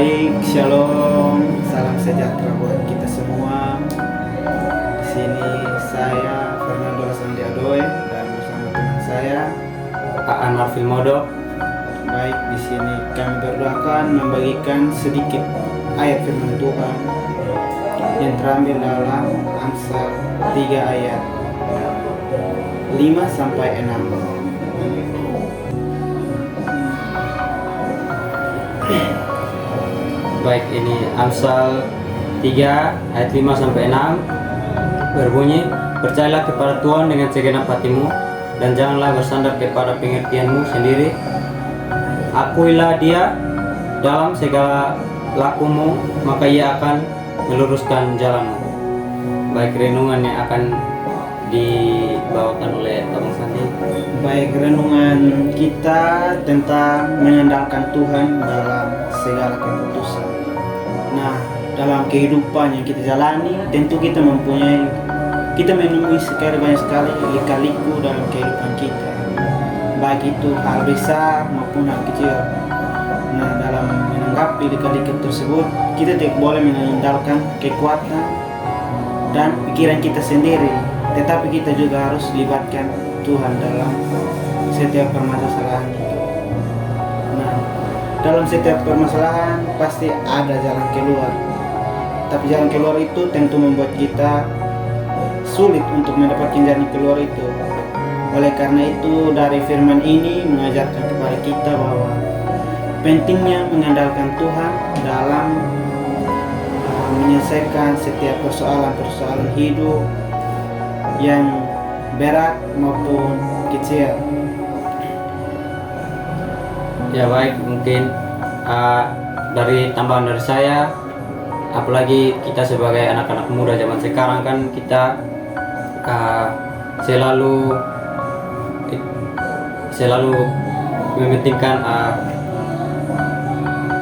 Baik, shalom, salam sejahtera buat kita semua. Di sini saya Fernando Sandiadoy dan bersama teman saya Aan Marfil Modok. Baik, di sini kami berdoakan membagikan sedikit ayat firman Tuhan yang terambil dalam Amsal 3 ayat 5 sampai 6. Baik, ini Amsal 3 ayat 5 sampai 6 berbunyi, percayalah kepada Tuhan dengan segenap hatimu dan janganlah bersandar kepada pengertianmu sendiri. Akuilah Dia dalam segala lakumu, maka Ia akan meluruskan jalanmu. Baik, renungan yang akan dibawakan oleh Abang Sandi. Baik, renungan kita tentang mengandalkan Tuhan dalam segala keputusan. Nah, dalam kehidupan yang kita jalani, tentu kita menemui banyak sekali lika-liku dalam kehidupan kita, baik itu hal besar maupun hal kecil. Nah, dalam menanggapi lika-liku tersebut, kita tidak boleh mengandalkan kekuatan dan pikiran kita sendiri, tetapi kita juga harus libatkan Tuhan dalam setiap permasalahan itu. Nah, dalam setiap permasalahan pasti ada jalan keluar, tapi jalan keluar itu tentu membuat kita sulit untuk mendapatkan jalan keluar itu. Oleh karena itu, dari firman ini mengajarkan kepada kita bahwa pentingnya mengandalkan Tuhan dalam menyelesaikan setiap persoalan-persoalan hidup yang berat maupun kecil. Ya baik, mungkin dari tambahan dari saya, apalagi kita sebagai anak-anak muda zaman sekarang kan kita selalu mementingkan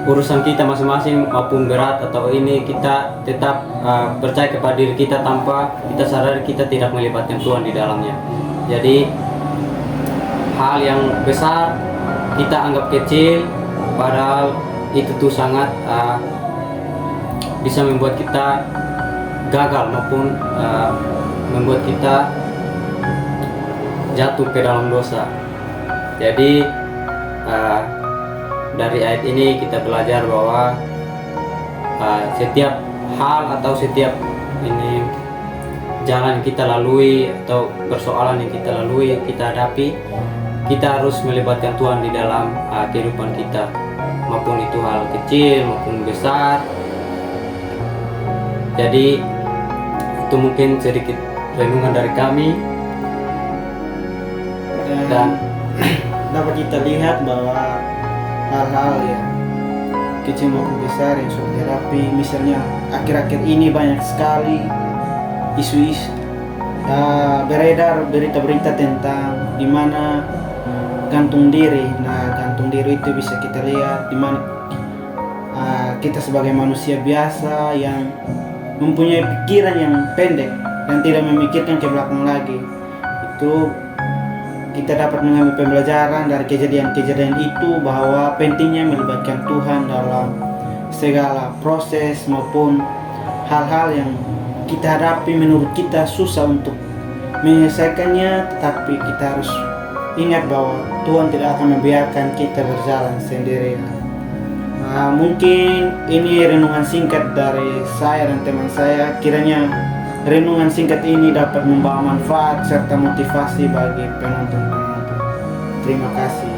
urusan kita masing-masing, maupun berat atau ini, kita tetap percaya kepada diri kita tanpa kita sadar kita tidak melibatkan Tuhan di dalamnya. Jadi hal yang besar kita anggap kecil, padahal itu tuh sangat bisa membuat kita gagal maupun membuat kita jatuh ke dalam dosa. Jadi dari ayat ini kita belajar bahwa setiap hal atau setiap ini jalan yang kita lalui atau persoalan yang kita lalui, kita hadapi, kita harus melibatkan Tuhan di dalam kehidupan kita, maupun itu hal kecil maupun besar. Jadi itu mungkin sedikit renungan dari kami, dan dapat kita lihat bahwa hal-hal yang kecil maupun besar yang sudah dihadapi, misalnya akhir-akhir ini banyak sekali isu-isu beredar berita-berita tentang dimana gantung diri. Nah, gantung diri itu bisa kita lihat dimana kita sebagai manusia biasa yang mempunyai pikiran yang pendek dan tidak memikirkan ke belakang lagi, itu kita dapat mengambil pembelajaran dari kejadian-kejadian itu bahwa pentingnya melibatkan Tuhan dalam segala proses maupun hal-hal yang kita hadapi menurut kita susah untuk menyelesaikannya, tetapi kita harus ingat bahwa Tuhan tidak akan membiarkan kita berjalan sendirian. Mungkin ini renungan singkat dari saya dan teman saya. Kiranya renungan singkat ini dapat membawa manfaat serta motivasi bagi penonton-penonton. Terima kasih.